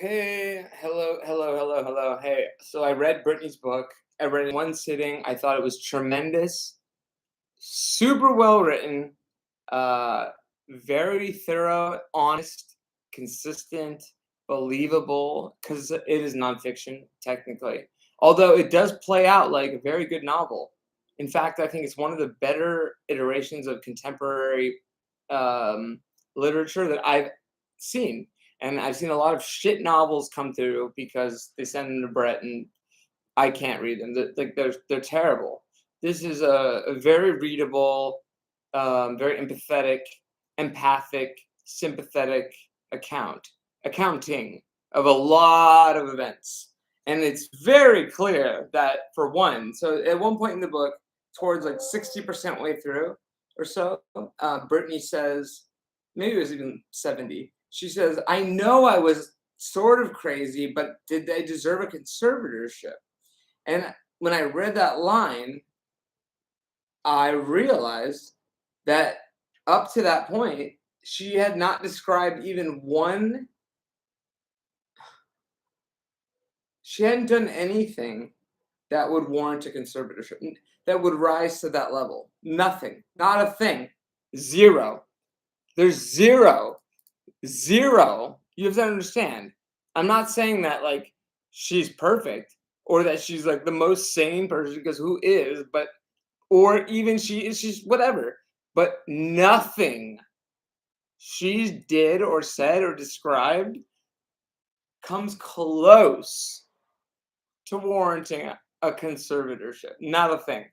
Hey, hello. Hey, so I read Britney's book. I read it in one sitting. I thought it was tremendous, super well written, uh, very thorough, honest, consistent, believable, because it is nonfiction, technically. Although it does play out like a very good novel. In fact, I think it's one of the better iterations of contemporary um, literature that I've seen. And I've seen a lot of shit novels come through because they send them to Brett and I can't read them. They're terrible. This is a very readable, very empathetic, empathic, sympathetic accounting of a lot of events. And it's very clear that, for one, so at one point in the book, towards like 60% way through or so, Brittany says, maybe it was even 70, she says, I know I was sort of crazy, but did they deserve a conservatorship? And when I read that line, I realized that up to that point, she had not described even one, she hadn't done anything that would warrant a conservatorship, that would rise to that level. Nothing, not a thing, zero. There's zero, zero. You have to understand. I'm not saying that like she's perfect or that she's like the most sane person because who is, but or even she's whatever, but nothing she did or said or described comes close to warranting a conservatorship. Not a thing.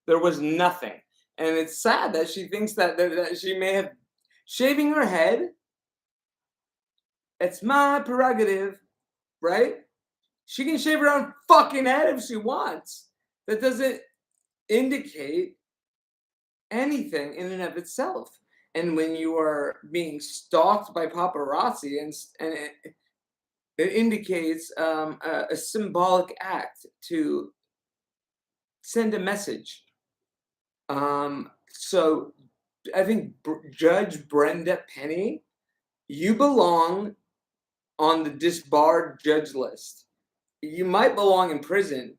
There was nothing. And it's sad that she thinks that she may have shaving her head. It's my prerogative, right? She can shave her own fucking head if she wants. That doesn't indicate anything in and of itself. And when you are being stalked by paparazzi and it indicates a symbolic act to send a message. So I think Judge Brenda Penny, you belong on the disbarred judge list. You might belong in prison.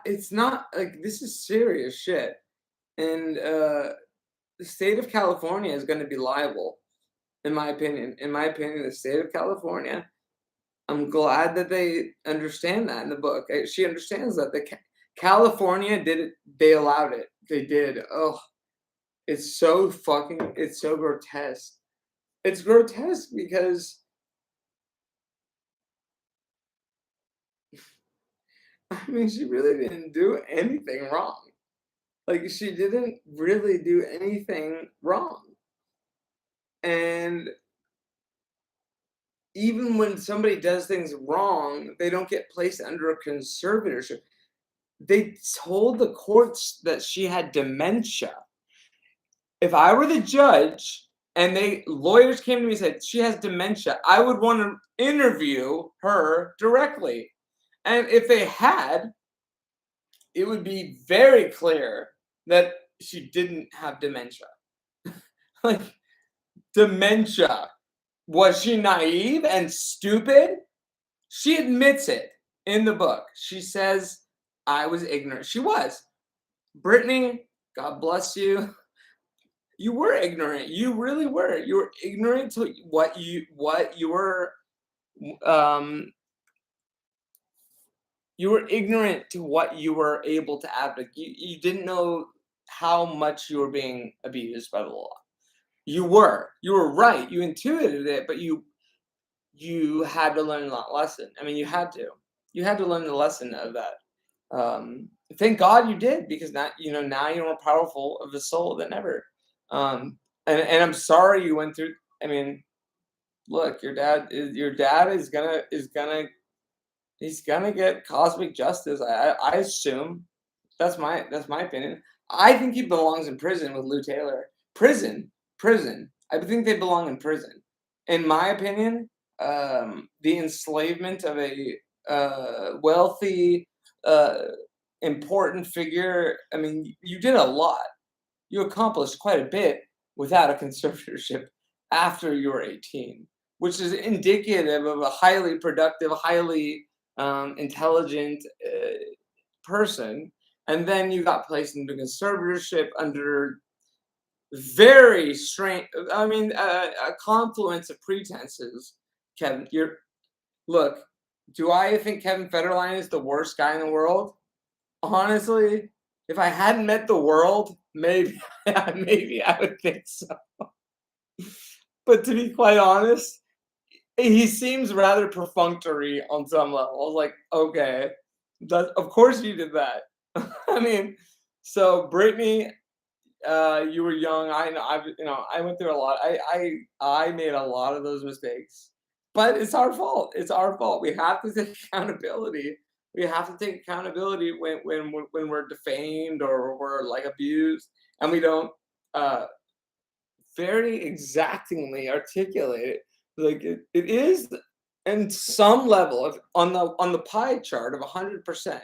It's not like this is serious shit. And the state of California is going to be liable, in my opinion. In my opinion, the state of California, I'm glad that they understand that in the book. She understands that California did it. They allowed it. They did. Oh, it's so grotesque. It's grotesque because I mean, she really didn't do anything wrong. Like, she didn't really do anything wrong. And even when somebody does things wrong, they don't get placed under a conservatorship. They told the courts that she had dementia. If I were the judge and lawyers came to me and said she has dementia, I would want to interview her directly. And if they had, it would be very clear that she didn't have dementia. Like, dementia. Was she naive and stupid? She admits it in the book. She says, I was ignorant. She was. Brittany, God bless you. You were ignorant. You really were. You were ignorant to what um you were ignorant to what you were able to advocate. You didn't know how much you were being abused by the law. You were right. You intuited it, but you had to learn that lesson. I mean, you had to learn the lesson of that. Thank God you did, because now you're more powerful of a soul than ever. And I'm sorry you went through. I mean, look, your dad he's gonna get cosmic justice. I assume that's my opinion. I think he belongs in prison with Lou Taylor. Prison. I think they belong in prison. In my opinion, the enslavement of a wealthy, uh, important figure. I mean, you did a lot. You accomplished quite a bit without a conservatorship after you were 18. which is indicative of a highly productive, highly intelligent person. And then you got placed into conservatorship under very strange, I mean, a confluence of pretenses. Kevin, look, do I think Kevin Federline is the worst guy in the world? Honestly, if I hadn't met the world, maybe maybe I would think so. But to be quite honest, he seems rather perfunctory on some level. Like, okay, that of course you did that. I mean, so Brittany, you were young. I know. I went through a lot. I made a lot of those mistakes, but it's our fault. It's our fault. We have to take accountability. We have to take accountability when we're defamed or we're like abused, and we don't uh, very exactingly articulate it. Like it is, in some level of on the pie chart of 100%.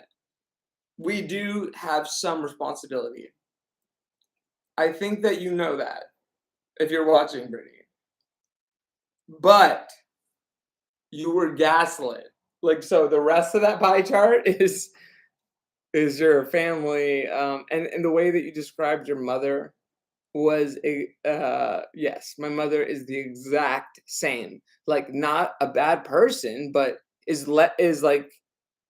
We do have some responsibility. I think that you know that if you're watching, Brittany. But you were gaslit. Like, so the rest of that pie chart is your family, and the way that you described your mother was a yes, my mother is the exact same. Like, not a bad person, but is like,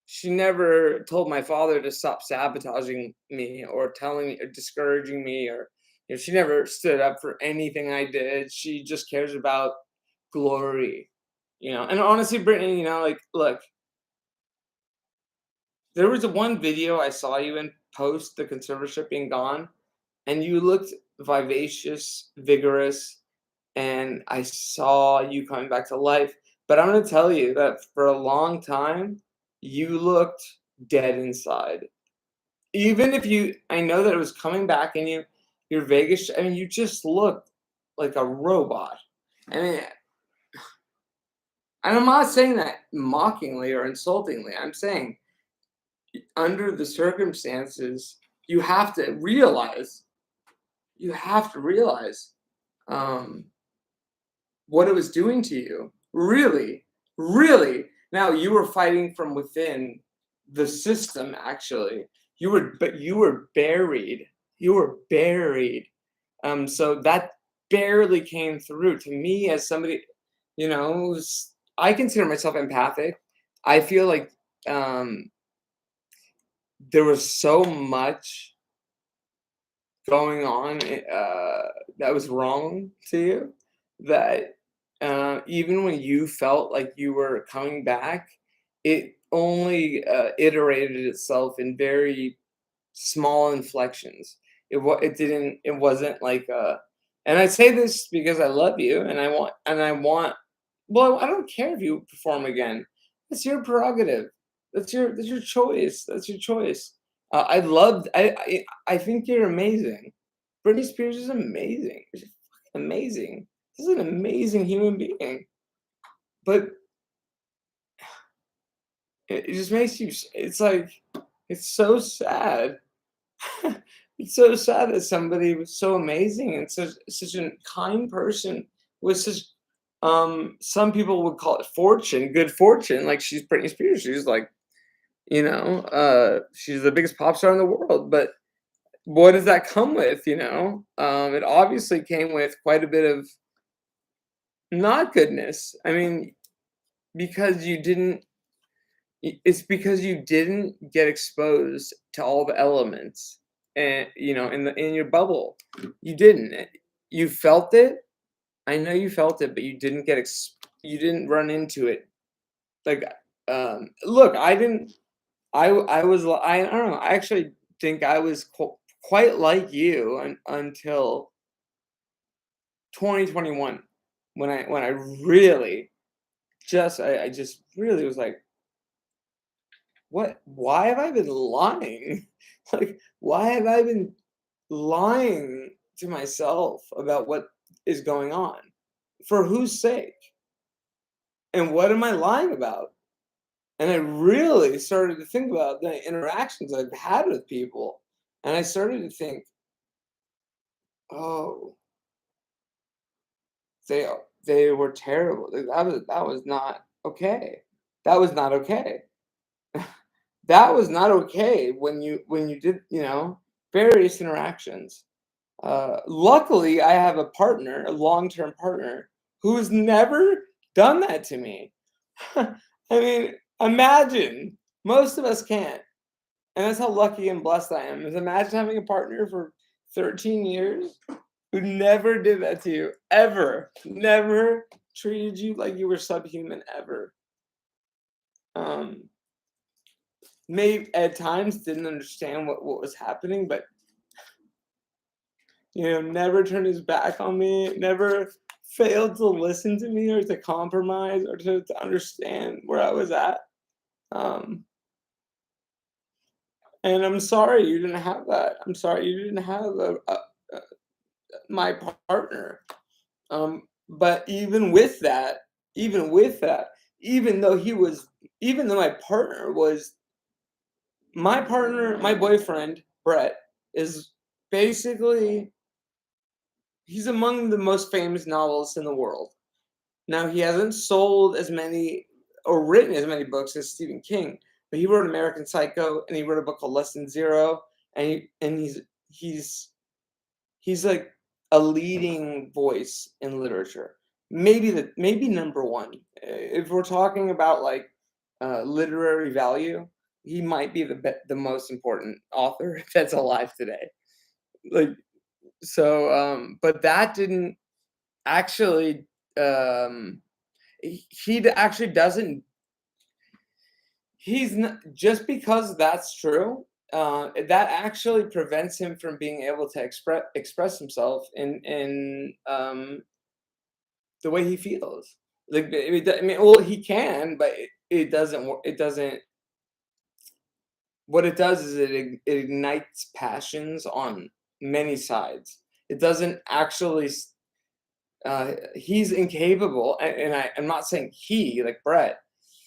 she never told my father to stop sabotaging me or telling me or discouraging me, or she never stood up for anything I did. She just cares about glory, And honestly, Brittany, like, look, there was a one video I saw you in post the conservatorship being gone, and you looked vivacious, vigorous, and I saw you coming back to life. But I'm gonna tell you that for a long time, you looked dead inside. Even if I know that it was coming back in you, your Vegas, I mean, you just looked like a robot. I mean, and I'm not saying that mockingly or insultingly. I'm saying under the circumstances, you have to realize, you have to realize um, what it was doing to you. Really, really. Now you were fighting from within the system. Actually, but you were buried. You were buried. So that barely came through to me as somebody, I consider myself empathic. I feel like um, there was so much going on that was wrong to you that even when you felt like you were coming back, it only iterated itself in very small inflections. It wasn't like and I say this because I love you and I want, well, I don't care if you perform again. It's your prerogative. That's your choice. That's your choice. I think you're amazing. Britney Spears is amazing. She's fucking amazing. She's an amazing human being. But it just makes you. It's like, it's so sad. It's so sad that somebody was so amazing and such a kind person with such, some people would call it fortune, good fortune. Like, she's Britney Spears. She's like, she's the biggest pop star in the world. But what does that come with? It obviously came with quite a bit of not goodness. I mean, because you didn't. It's because you didn't get exposed to all the elements, and in your bubble, you didn't. You felt it. I know you felt it, but you didn't you didn't run into it. Like, look, I didn't. I don't know. I actually think I was quite like you until 2021, when I really I just really was like, what? Why have I been lying? Like, why have I been lying to myself about what is going on? For whose sake? And what am I lying about? And I really started to think about the interactions I've had with people. And I started to think, oh, they were terrible. That was not okay. That was not okay. That was not okay when you did, various interactions. Luckily, I have a partner, a long-term partner, who's never done that to me. I mean, imagine. Most of us can't. And that's how lucky and blessed I am. Is imagine having a partner for 13 years who never did that to you, ever. Never treated you like you were subhuman, ever. Um, May at times didn't understand what was happening, but never turned his back on me, never failed to listen to me or to compromise or to understand where I was at. Um, and I'm sorry you didn't have that. I'm sorry you didn't have a my partner. But even with that, even though he was, even though my partner, my boyfriend, Brett, is basically he's among the most famous novelists in the world. Now he hasn't sold as many or written as many books as Stephen King, but he wrote American Psycho and he wrote a book called Less Than Zero, and he's he's like a leading voice in literature. Maybe number one. If we're talking about like literary value, he might be the most important author that's alive today. Like but that didn't actually actually doesn't he's not just because that's true. That actually prevents him from being able to express himself in the way he feels. Like I mean, well, he can, but it doesn't. It doesn't. What it does is it ignites passions on many sides. It doesn't actually. He's incapable, I'm not saying he like Brett,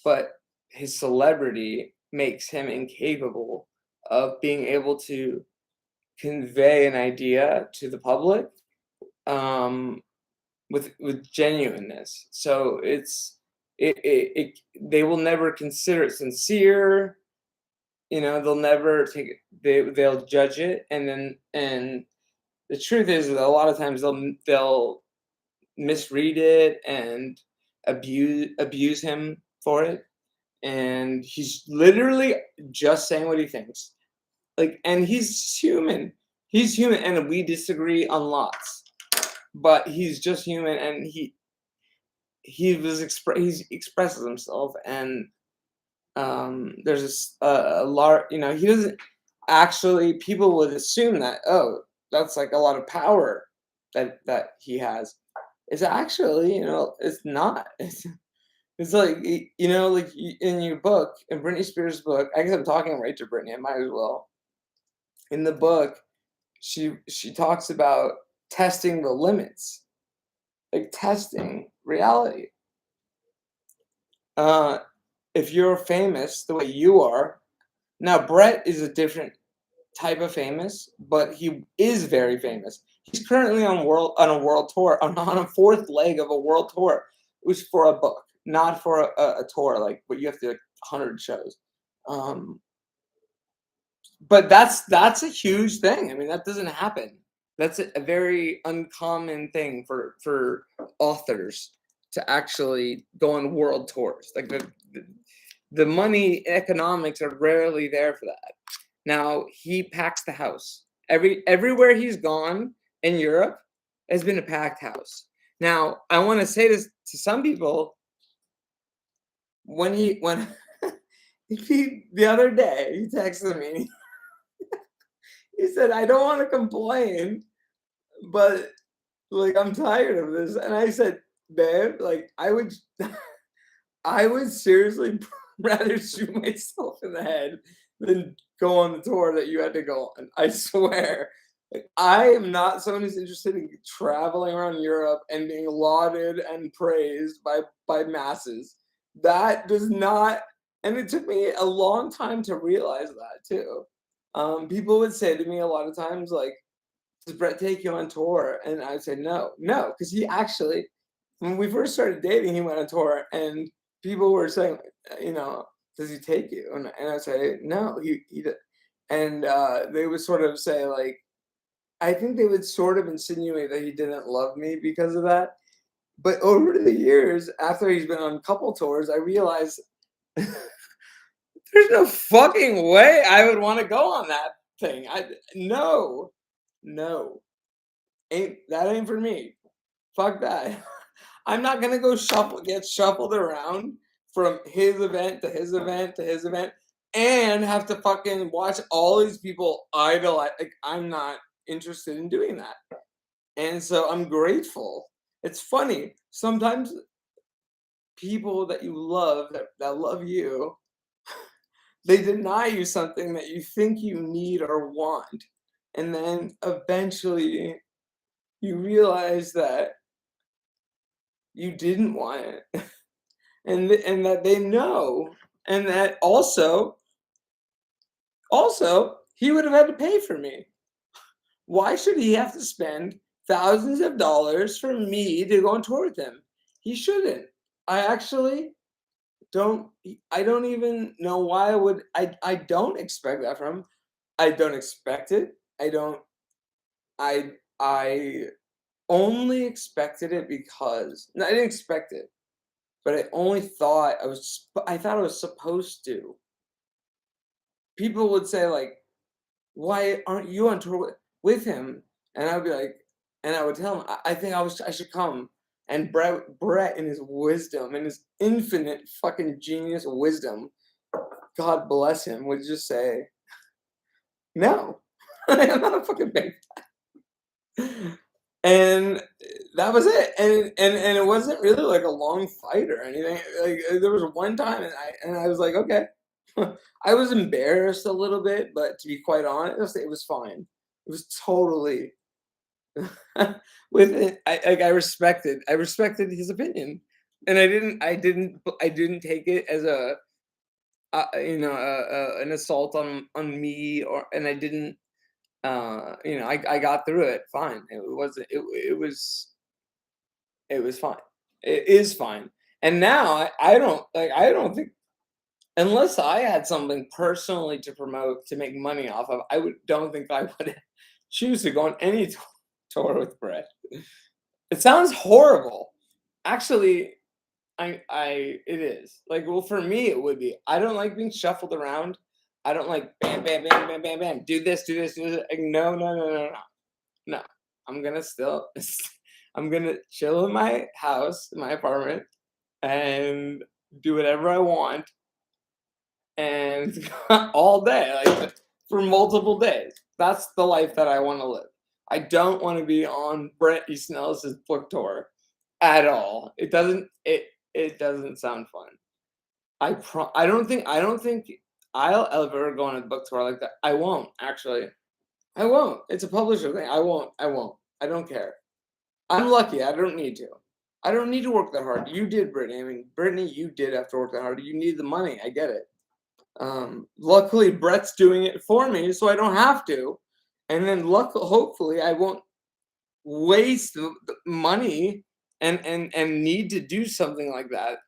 but his celebrity makes him incapable of being able to convey an idea to the public um, with genuineness. So they will never consider it sincere. They'll never take it. They'll judge it, and the truth is that a lot of times they'll misread it and abuse him for it. And he's literally just saying what he thinks. Like, and he's human. He's human, and we disagree on lots. But he's just human, and he expresses himself, and there's a lot. He doesn't actually. People would assume that that's like a lot of power that he has. It's actually, it's not. It's like, like in your book, in Britney Spears' book, I guess I'm talking right to Britney, I might as well. In the book, she talks about testing the limits, like testing reality. If you're famous the way you are, now Brett is a different type of famous, but he is very famous. He's currently on a world tour, on a fourth leg of a world tour, which for a book, not for a tour like but you have to do like 100 shows. But that's a huge thing. I mean, that doesn't happen. That's a very uncommon thing for authors to actually go on world tours. Like the money economics are rarely there for that. Now he packs the house. Everywhere he's gone in Europe has been a packed house. Now I want to say this to some people. When he the other day he texted me. He said, "I don't want to complain, but like I'm tired of this." And I said, "Babe, like I would seriously rather shoot myself in the head than go on the tour that you had to go on. I swear." Like, I am not someone who's interested in traveling around Europe and being lauded and praised by masses. That does not, and it took me a long time to realize that too. People would say to me a lot of times, like, "Does Brett take you on tour?" And I'd say, "No, no," because he actually when we first started dating, he went on tour, and people were saying, "Does he take you?" And I say, "No, he." And they would sort of say like, I think they would sort of insinuate that he didn't love me because of that. But over the years, after he's been on a couple tours, I realized there's no fucking way I would want to go on that thing. No, no, ain't for me. Fuck that. I'm not gonna go get shuffled around from his event to his event to his event, and have to fucking watch all these people idolize. Like, I'm not interested in doing that, and so I'm grateful. It's funny sometimes people that you love that love you, they deny you something that you think you need or want, and then eventually you realize that you didn't want it. And that they know, and that also he would have had to pay for me. Why should he have to spend thousands of dollars for me to go on tour with him? He shouldn't. I actually I don't even know why I don't expect that from him. I don't expect it. I don't I only expected it because no, I didn't expect it, but I thought I was supposed to. People would say like, "Why aren't you on tour with him?" And I'd be like, and I would tell him, I think I should come." And Brett, in his wisdom, in his infinite fucking genius wisdom, God bless him, would just say, "No, I'm not a fucking big." And that was it. And it wasn't really like a long fight or anything. Like there was one time, and I was like, okay. I was embarrassed a little bit, but to be quite honest, it was fine. It was totally with it. I respected his opinion, and I didn't take it as an assault on me, and I didn't I got through it fine. It was fine. It is fine. And now I don't think, unless I had something personally to promote to make money off of, I would don't think I would choose to go on any tour with Brett. It sounds horrible. Actually, I it is. Like, well, for me it would be. I don't like being shuffled around. I don't like bam bam bam bam bam bam. Do this, do this, do this. Like, no, no, no, no, no. No. I'm gonna still I'm gonna chill in my house, in my apartment, and do whatever I want and all day, like for multiple days. That's the life that I want to live. I don't want to be on Brent Easton Ellis's book tour at all. It doesn't sound fun. I don't think I'll ever go on a book tour like that. I won't actually. I won't. It's a publisher thing. I won't. I won't. I don't care. I'm lucky. I don't need to. I don't need to work that hard. You did, Brittany. I mean, Brittany, you did have to work that hard. You need the money. I get it. Luckily, Brett's doing it for me, so I don't have to. And then, hopefully, I won't waste the money and need to do something like that.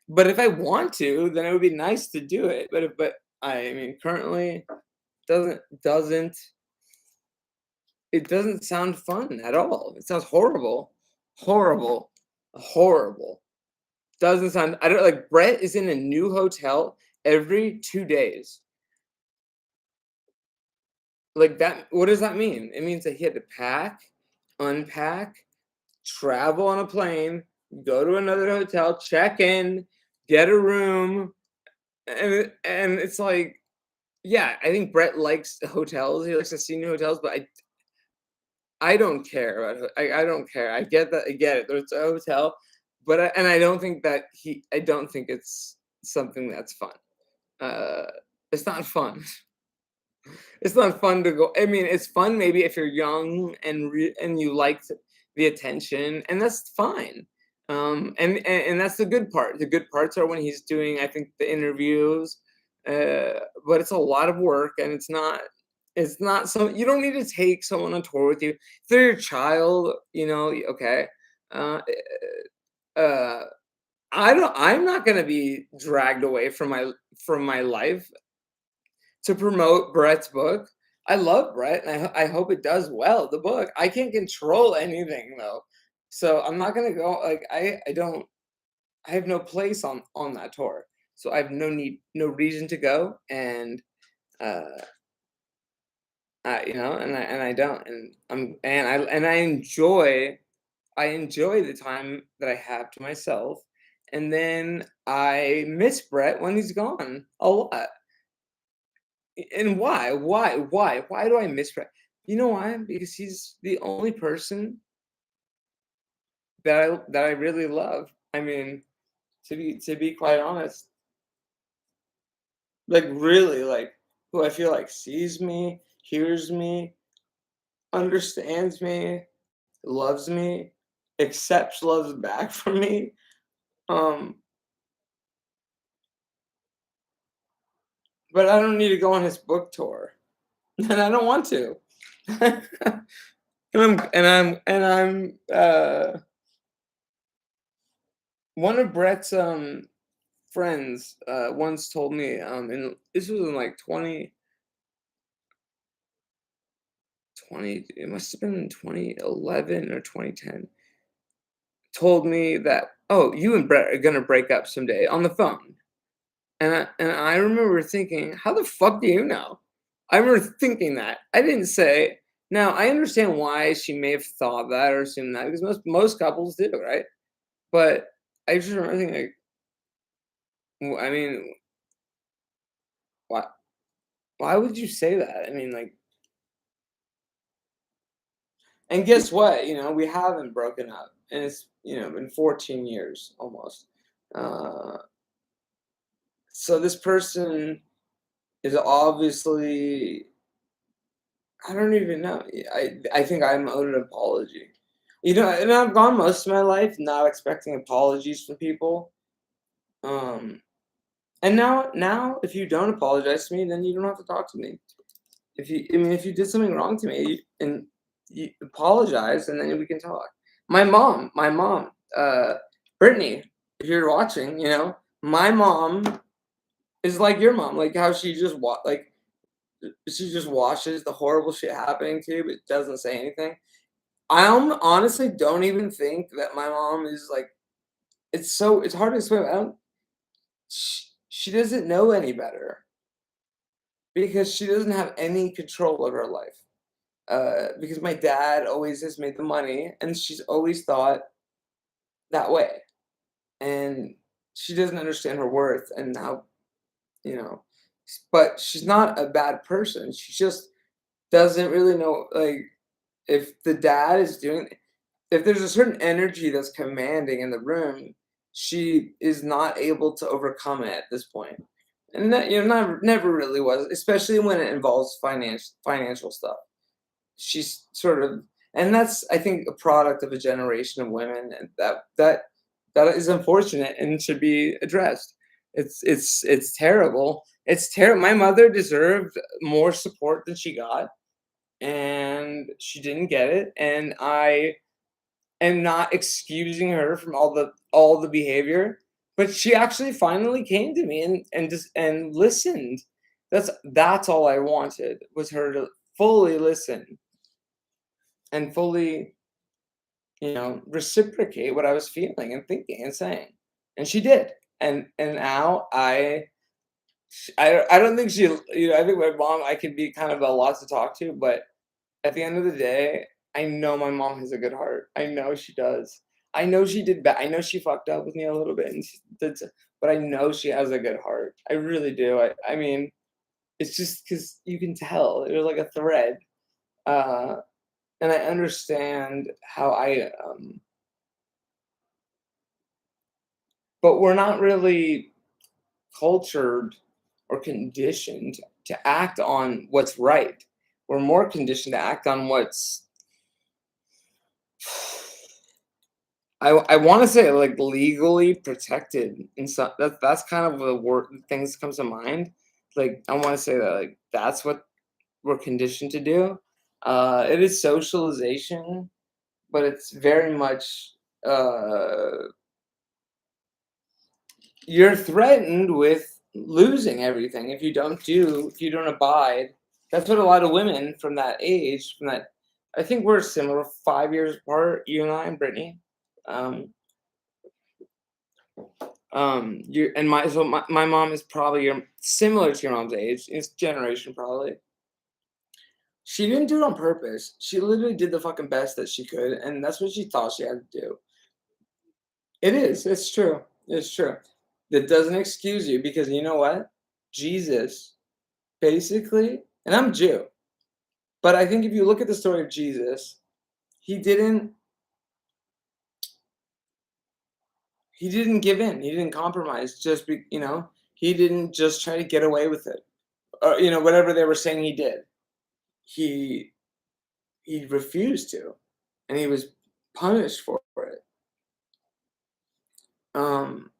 But if I want to, then it would be nice to do it. But I mean, currently, doesn't it doesn't sound fun at all. It sounds horrible, horrible, horrible. Doesn't sound. I don't like. Brett is in a new hotel every 2 days. Like that. What does that mean? It means that he had to pack, unpack, travel on a plane, go to another hotel, check in, get a room, and it's like, yeah, I think Brett likes hotels. He likes to see new hotels, but I don't care about I don't care. I get that. I get it. There's a hotel, but I don't think that I don't think it's something that's fun. Uh, it's not fun. It's not fun to go. I mean, it's fun maybe if you're young and you like the attention, and that's fine. And that's the good part. The good parts are when he's doing, I think, the interviews. But it's a lot of work, and it's not so you don't need to take someone on tour with you. If they're your child, okay. Uh, uh, I'm not gonna be dragged away from my life to promote Brett's book. I love Brett, and I hope it does well, the book. I can't control anything, though. So, I'm not gonna go like, I don't I have no place on that tour. So, I have no reason to go, and, uh, and I don't, and I enjoy the time that I have to myself, and then I miss Brett when he's gone a lot. And why? Why do I miss Brett? You know why? Because he's the only person that I really love. I mean, to be quite honest, like really, like who I feel like sees me, hears me, understands me, loves me, accepts loves back from me. Um, but I don't need to go on his book tour, and I don't want to. One of Brett's friends once told me, and this was in like 2020, it must have been 2011 or 2010, told me that, oh, you and Brett are gonna break up someday on the phone. And I remember thinking, how the fuck do you know? I remember thinking that. I didn't say. Now I understand why she may have thought that or assumed that, because most couples do, right? But I just remember thinking, like, I mean, why why would you say that? I mean, like, and guess what? We haven't broken up, and it's been 14 years almost. Uh, so this person is obviously, I don't even know. I think I'm owed an apology. And I've gone most of my life not expecting apologies from people. Um, and now if you don't apologize to me, then you don't have to talk to me. If you did something wrong to me and you apologize, and then we can talk. My mom, Brittany, if you're watching, my mom is like your mom, like how she just watches the horrible shit happening to you, but doesn't say anything. Honestly don't even think that my mom is like, it's hard to explain. I don't she doesn't know any better because she doesn't have any control of her life. Because my dad always has made the money, and she's always thought that way, and she doesn't understand her worth and how, you know. But she's not a bad person. She just doesn't really know, like, if the dad is doing if there's a certain energy that's commanding in the room, she is not able to overcome it at this point. And that, never really was, especially when it involves financial stuff. She's sort of, and that's, I think, a product of a generation of women, and that is unfortunate and should be addressed. It's terrible. It's terrible. My mother deserved more support than she got, and she didn't get it, and I am not excusing her from all the behavior, but she actually finally came to me and listened. That's all I wanted, was her to fully listen and fully, reciprocate what I was feeling and thinking and saying. And she did. And now I don't think she, I think my mom, I could be kind of a lot to talk to, but at the end of the day, I know my mom has a good heart. I know she does. I know she did bad. I know she fucked up with me a little bit, and but I know she has a good heart. I really do. I mean, it's just because you can tell. There's like a thread, uh, and I understand how but we're not really cultured or conditioned to act on what's right. We're more conditioned to act on what's I want to say, like, legally protected, and so that's kind of the word things comes to mind. Like, I want to say that, like, that's what we're conditioned to do. It is socialization, but it's very much. uh, you're threatened with losing everything if you don't abide. That's what a lot of women from that age, from that, I think we're similar, 5 years apart, you and I and Brittany. Um, you and my mom is probably similar to your mom's age, it's generation probably. She didn't do it on purpose. She literally did the fucking best that she could, and that's what she thought she had to do. It is. It's true. It's true. That doesn't excuse you because you know what? Jesus, basically, and I'm Jew, but I think if you look at the story of Jesus, he didn't he didn't give in. He didn't compromise. He didn't just try to get away with it, or whatever they were saying he did. He he refused to, and he was punished for it. Um,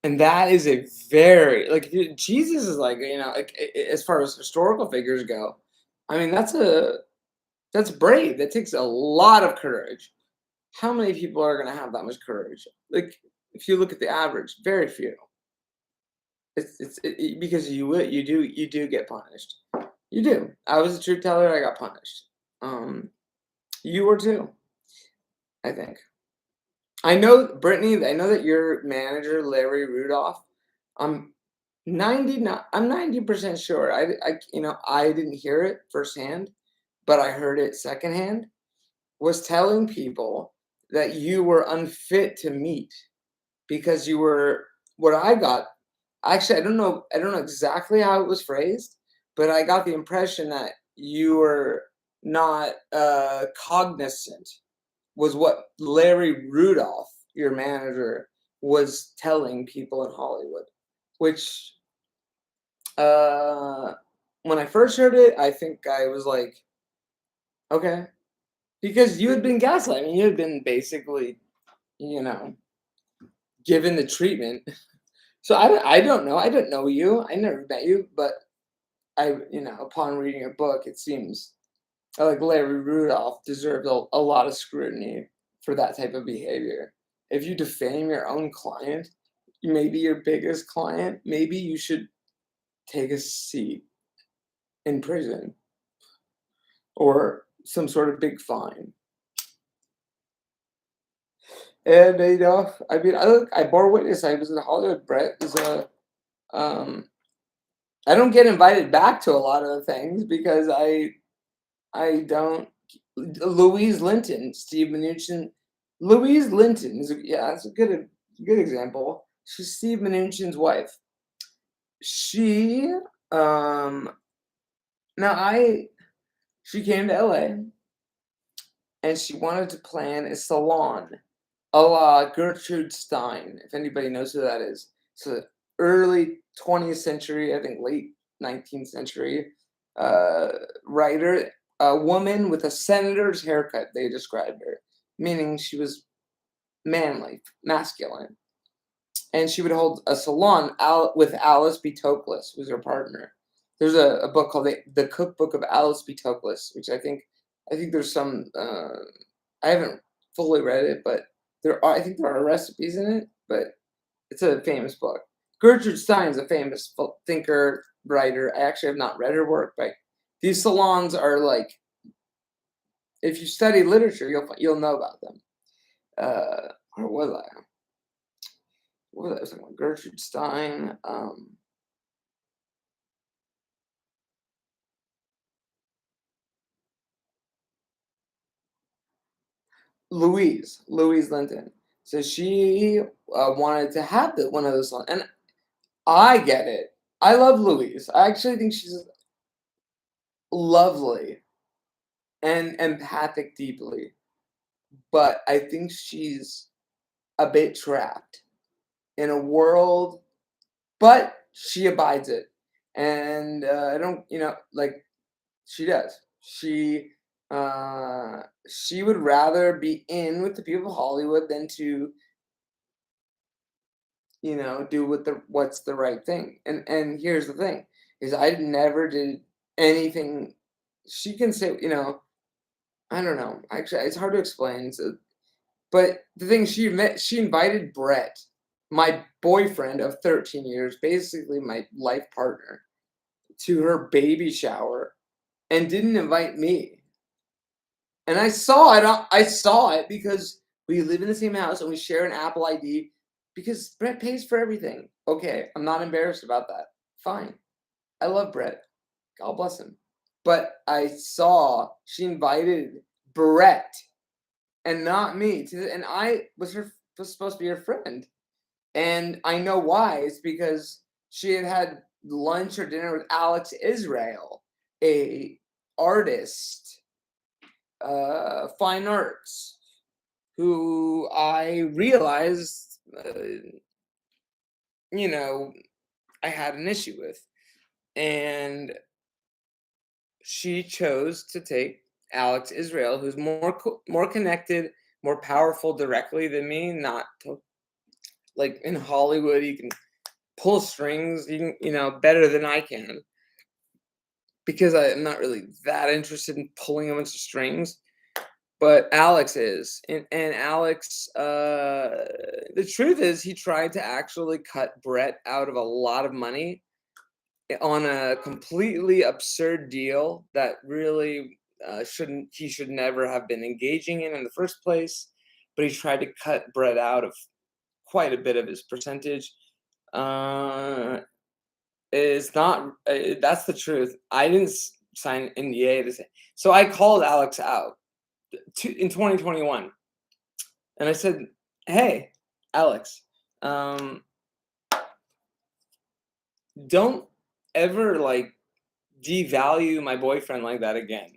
And that is a very like Jesus is like like as far as historical figures go, I mean that's brave. That takes a lot of courage. How many people are going to have that much courage? Like if you look at the average, very few. Because you do get punished. You do. I was a truth teller. I got punished. Um, you were too. I think. I know, Brittany, I know that your manager, Larry Rudolph, I'm 90% sure. I didn't hear it firsthand, but I heard it secondhand, was telling people that you were unfit to meet because you were what I got. Actually, I don't know exactly how it was phrased, but I got the impression that you were not cognizant was what Larry Rudolph, your manager, was telling people in Hollywood, which uh, when I first heard it, I think I was like, okay, because you had been gaslighted. I mean, you had been basically, you know, given the treatment. So I don't know. I don't know you. I never met you, but upon reading your book, it seems like Larry Rudolph deserved a lot of scrutiny for that type of behavior. If you defame your own client, maybe your biggest client, maybe you should take a seat in prison or some sort of big fine. And I mean, I bore witness. I was in Hollywood. Brett is a I don't get invited back to a lot of the things because I don't. Louise Linton, Steve Mnuchin. Louise Linton that's a good example. She's Steve Mnuchin's wife. She um now I she came to LA and she wanted to plan a salon a la Gertrude Stein, if anybody knows who that is. So early 20th century, I think late 19th century uh, writer, a woman with a senator's haircut, they described her, meaning she was manly, masculine. And she would hold a salon with Alice B. Toklas, who's her partner. There's a book called the Cookbook of Alice B. Toklas, which I think there's some I haven't fully read it, but I think there are recipes in it, but it's a famous book. Gertrude Stein's a famous thinker, writer. I actually have not read her work, but these salons are like, if you study literature, you'll know about them. Where was I? What was I talking about? Gertrude Stein. Louise Linton. So she wanted to have one of those salons, and I get it. I love Louise. I actually think she's lovely and empathic deeply, but I think she's a bit trapped in a world, but she abides it. And I don't, like she does. She would rather be in with the people of Hollywood than to, do what's the right thing. And here's the thing is I never did anything. She can say, I don't know. Actually, it's hard to explain. So, but the thing she invited Brett, my boyfriend of 13 years, basically my life partner, to her baby shower and didn't invite me. And I saw it because we live in the same house and we share an Apple ID because Brett pays for everything. Okay, I'm not embarrassed about that. Fine. I love Brett. God bless him. But I saw she invited Brett and not me and I was supposed to be her friend. And I know why. It's because she had had lunch or dinner with Alex Israel, a artist, fine arts, who I realized, you know, I had an issue with. And she chose to take Alex Israel, who's more connected, more powerful directly than me. Not to, like in Hollywood, you can pull strings, better than I can because I'm not really that interested in pulling a bunch of strings. But Alex is, and Alex. The truth is, he tried to actually cut Brett out of a lot of money on a completely absurd deal that really he should never have been engaging in the first place. But he tried to cut Brett out of quite a bit of his percentage. Uh, is not That's the truth. I didn't sign NDA to say. So I called Alex out in 2021, and I said, "Hey, Alex, um, don't ever like devalue my boyfriend like that again."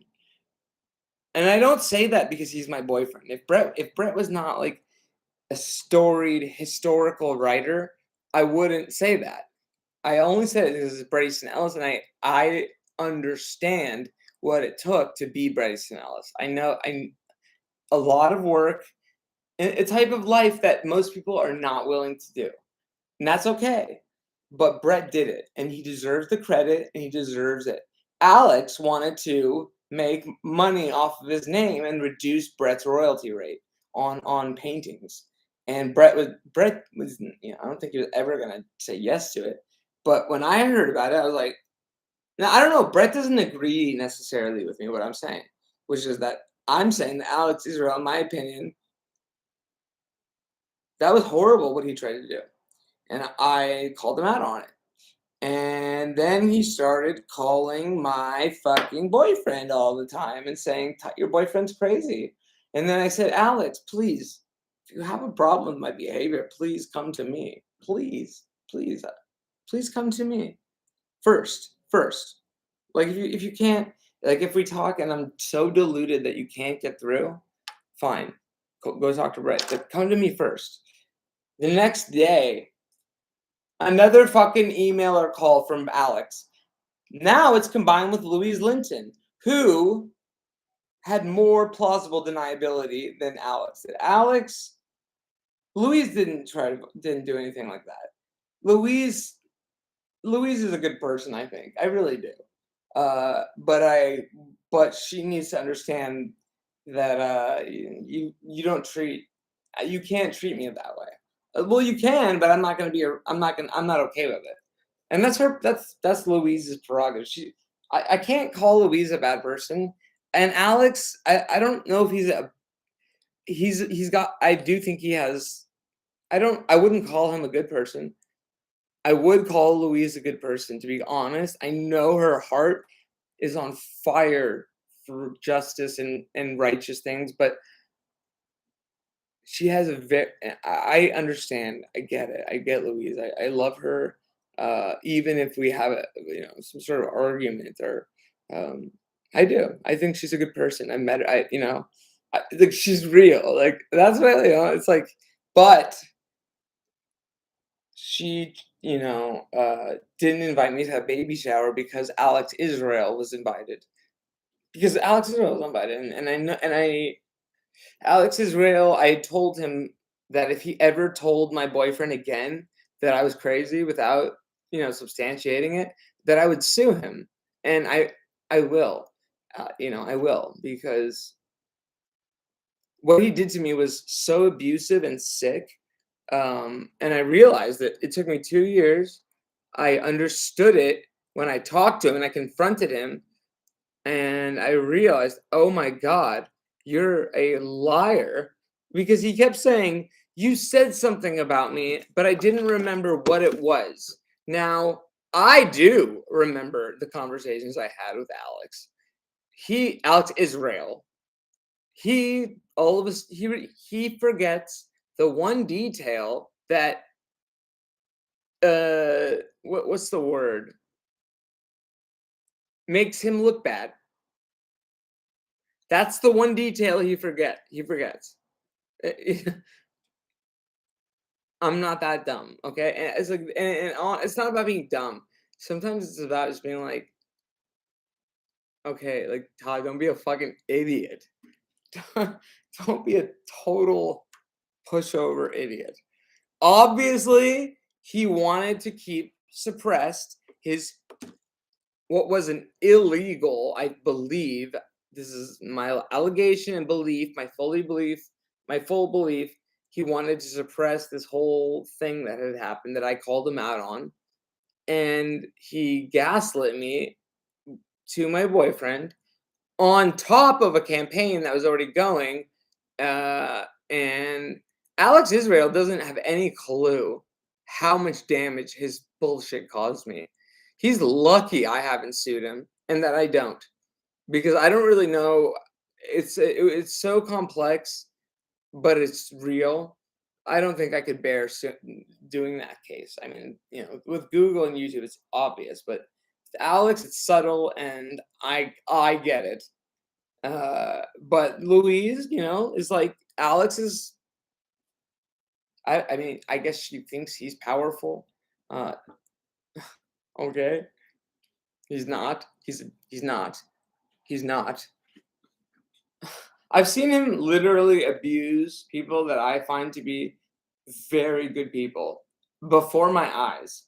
And I don't say that because he's my boyfriend. If Brett was not like a storied historical writer, I wouldn't say that. I only said it because it's Bret Easton Ellis, and I understand what it took to be Bret Easton Ellis. I know a lot of work, a type of life that most people are not willing to do. And that's okay. But Brett did it, and he deserves the credit, and he deserves it. Alex wanted to make money off of his name and reduce Brett's royalty rate on paintings. And Brett was I don't think he was ever gonna say yes to it. But when I heard about it, I was like, now I don't know. Brett doesn't agree necessarily with me what I'm saying, which is that I'm saying that Alex Israel, in my opinion, that was horrible what he tried to do. And I called him out on it. And then he started calling my fucking boyfriend all the time and saying, Your boyfriend's crazy." And then I said, "Alex, please, if you have a problem with my behavior, please come to me. Please, please, please come to me first. Like if you can't, like if we talk and I'm so deluded that you can't get through, fine. Go talk to Brett. But come to me first." The next day, another fucking email or call from Alex. Now it's combined with Louise Linton, who had more plausible deniability than Alex did. Louise didn't do anything like that. Louise Louise is a good person, I think. I really do. But she needs to understand that you don't treat you can't treat me that way. Well, you can, but I'm not okay with it. And that's Louise's prerogative. I can't call Louise a bad person. And Alex, I don't know if he's got I do think he has I wouldn't call him a good person. I would call Louise a good person, to be honest. I know her heart is on fire for justice and righteous things, but she has a very I understand. I get it. I get Louise. I love her. Even if we have some sort of argument or I do. I think she's a good person. I met her. Like she's real. Like that's what it's like. But she didn't invite me to a baby shower because Alex Israel was invited. Because Alex Israel was invited, and I know, and I Alex Israel, I told him that if he ever told my boyfriend again that I was crazy without, substantiating it, that I would sue him. And I will. I will because what he did to me was so abusive and sick. And I realized that it took me 2 years. I understood it when I talked to him and I confronted him, and I realized, oh my God, you're a liar. Because he kept saying, you said something about me, but I didn't remember what it was. Now, I do remember the conversations I had with Alex. Alex Israel, all of us, he forgets the one detail that, what's the word? Makes him look bad. That's the one detail he forgets. I'm not that dumb, okay? And it's like, it's not about being dumb. Sometimes it's about just being like, okay, like Todd, don't be a fucking idiot. Don't be a total pushover idiot. Obviously, he wanted to keep suppressed his what was an illegal, I believe. This is my allegation and belief, my full belief. He wanted to suppress this whole thing that had happened that I called him out on. And he gaslit me to my boyfriend on top of a campaign that was already going. And Alex Israel doesn't have any clue how much damage his bullshit caused me. He's lucky I haven't sued him and that I don't, because I don't really know. It's so complex, but it's real. I don't think I could bear doing that case. I mean, with Google and YouTube, it's obvious, but with Alex, it's subtle, and I get it. But Louise, is like Alex is. I mean, I guess she thinks he's powerful. Uh, okay, he's not. He's not. He's not. I've seen him literally abuse people that I find to be very good people before my eyes.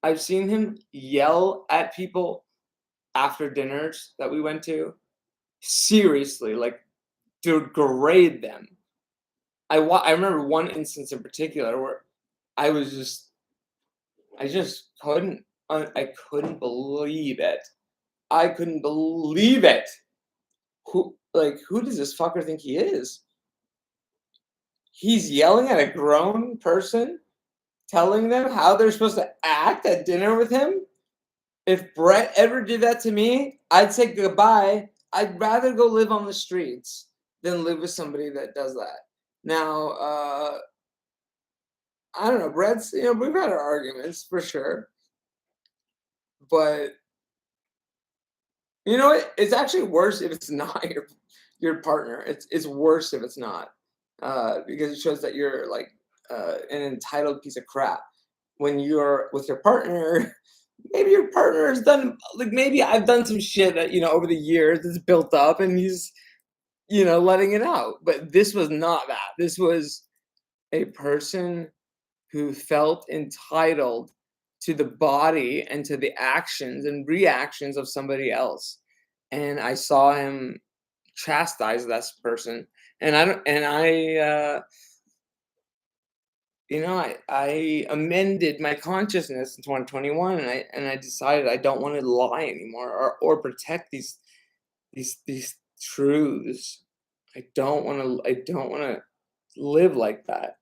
I've seen him yell at people after dinners that we went to. Seriously, like degrade them. I remember one instance in particular where I was I just couldn't I couldn't believe it. I couldn't believe it. Who does this fucker think he is? He's yelling at a grown person, telling them how they're supposed to act at dinner with him. If Brett ever did that to me, I'd say goodbye. I'd rather go live on the streets than live with somebody that does that. Now, I don't know. Brett's, we've had our arguments for sure, but you know what? It's actually worse if it's not your partner. It's worse if it's not, because it shows that you're like an entitled piece of crap. When you're with your partner, maybe your partner has done, like, maybe I've done some shit that over the years that's built up, and he's letting it out. But this was not that. This was a person who felt entitled to the body and to the actions and reactions of somebody else. And I saw him chastise that person. And I don't, and I amended my consciousness in 2021, and I decided I don't want to lie anymore, or protect these truths. I don't want to live like that.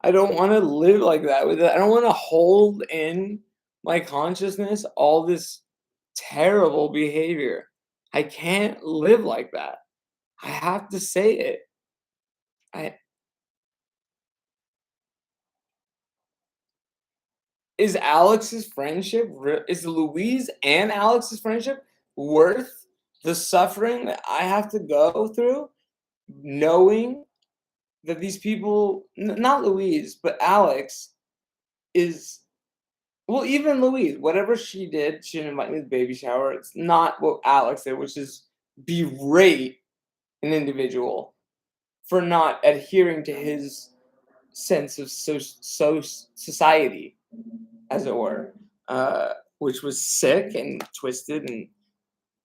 I don't want to live like that. I don't want to hold in my consciousness all this terrible behavior. I can't live like that. I have to say it. I Is Alex's friendship is Louise and Alex's friendship worth the suffering that I have to go through, knowing that these people, not Louise, but Alex is. Well, even Louise, whatever she did, she didn't invite me to the baby shower. It's not what Alex did, which is berate an individual for not adhering to his sense of society, as it were, which was sick and twisted, and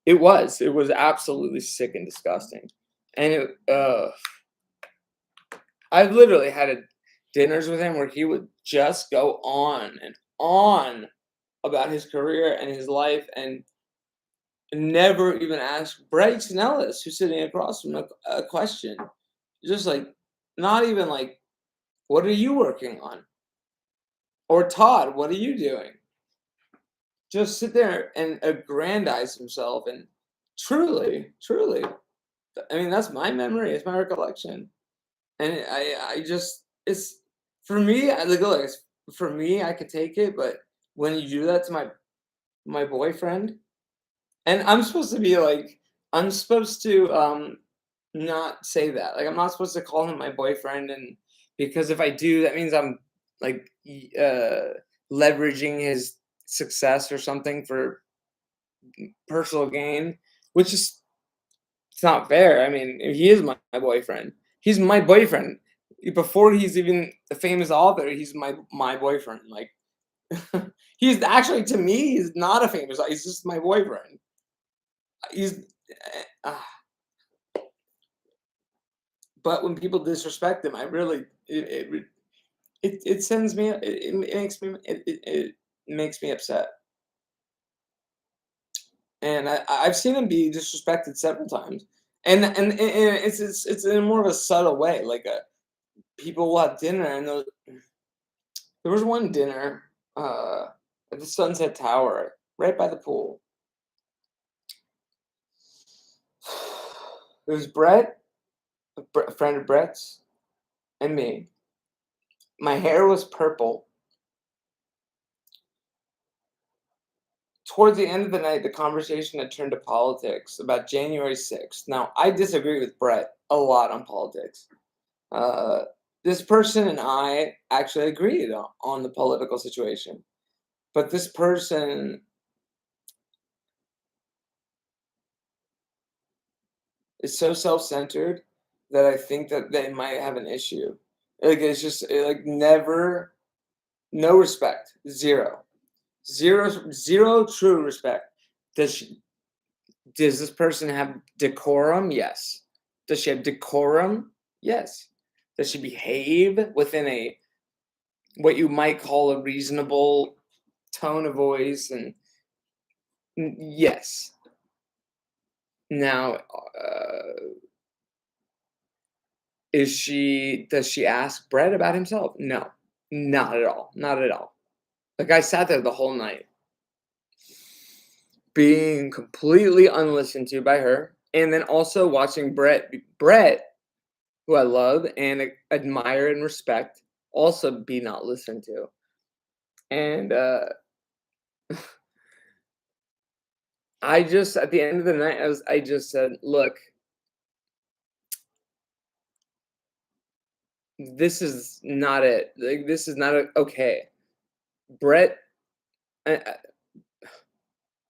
it was absolutely sick and disgusting. And I've literally had dinners with him where he would just go on and on about his career and his life and never even ask Bryce Nellis, who's sitting across from him, a question. Just like, not even like, what are you working on? Or Todd, what are you doing? Just sit there and aggrandize himself. And truly, truly, I mean, that's my memory, it's my recollection. And I just, it's, for me, I look, for me, I could take it, but when you do that to my boyfriend, and I'm supposed to be like, I'm supposed to not say that. Like I'm not supposed to call him my boyfriend, and because if I do, that means I'm like leveraging his success or something for personal gain, which is, it's not fair. I mean, he is my boyfriend. He's my boyfriend. Before he's even a famous author, he's my boyfriend. Like he's actually, to me, he's not a famous. He's just my boyfriend. He's, uh, but when people disrespect him, I really it sends me, it makes me upset. And I've seen him be disrespected several times, and it's in more of a subtle way. Like people will have dinner, and there was one dinner at the Sunset Tower right by the pool. It was Brett, a friend of Brett's, and me. My hair was purple. Towards the end of the night, the conversation had turned to politics about January 6th. Now, I disagree with Brett a lot on politics. Uh, this person and I actually agreed on the political situation. But this person is so self-centered that I think that they might have an issue. Like it's just like never, no respect, zero, zero true respect. Does she, does this person have decorum? Yes. Does she have decorum? Yes. Does she behave within a, what you might call a reasonable tone of voice? And yes. Now, does she ask Brett about himself? No, not at all. Not at all. Like I sat there the whole night being completely unlistened to by her, and then also watching Brett, who I love and admire and respect, also be not listened to. And I just, at the end of the night, I just said, look, this is not it. Like this is not okay. Brett, I,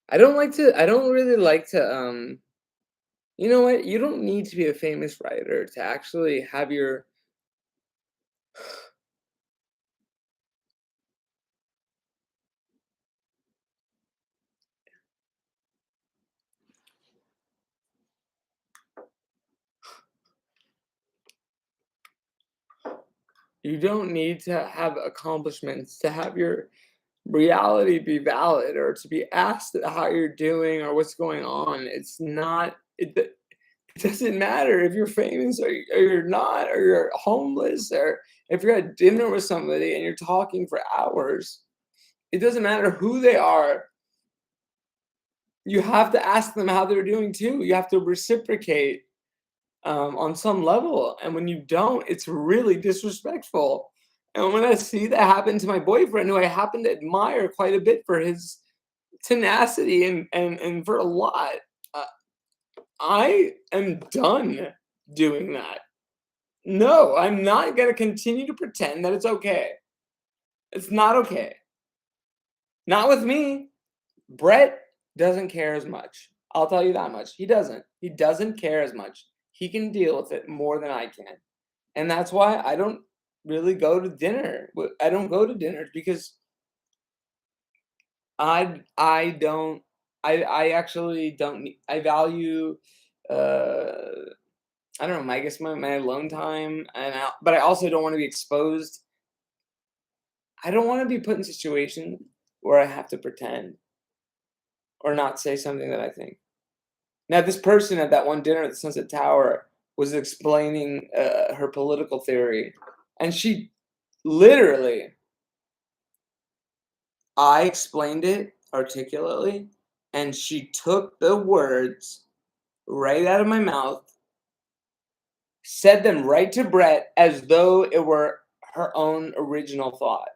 I don't really like to you know what? You don't need to be a famous writer to actually have your, you don't need to have accomplishments to have your reality be valid or to be asked how you're doing or what's going on. It's not, it doesn't matter if you're famous or you're not, or you're homeless, or if you're at dinner with somebody and you're talking for hours. It doesn't matter who they are. You have to ask them how they're doing too. You have to reciprocate on some level. And when you don't, it's really disrespectful. And when I see that happen to my boyfriend, who I happen to admire quite a bit for his tenacity and for a lot, uh, I am done doing that. No, I'm not going to continue to pretend that it's okay. It's not okay. Not with me. Brett doesn't care as much. I'll tell you that much. He doesn't. He doesn't care as much. He can deal with it more than I can. And that's why I don't really go to dinner. I don't go to dinners because I don't, I actually don't I value uh I don't know, I guess my alone time, but I also don't wanna be exposed. I don't wanna be put in situations where I have to pretend or not say something that I think. Now, this person at that one dinner at the Sunset Tower was explaining, her political theory, and she literally I explained it articulately, and she took the words right out of my mouth, said them right to Brett as though it were her own original thought.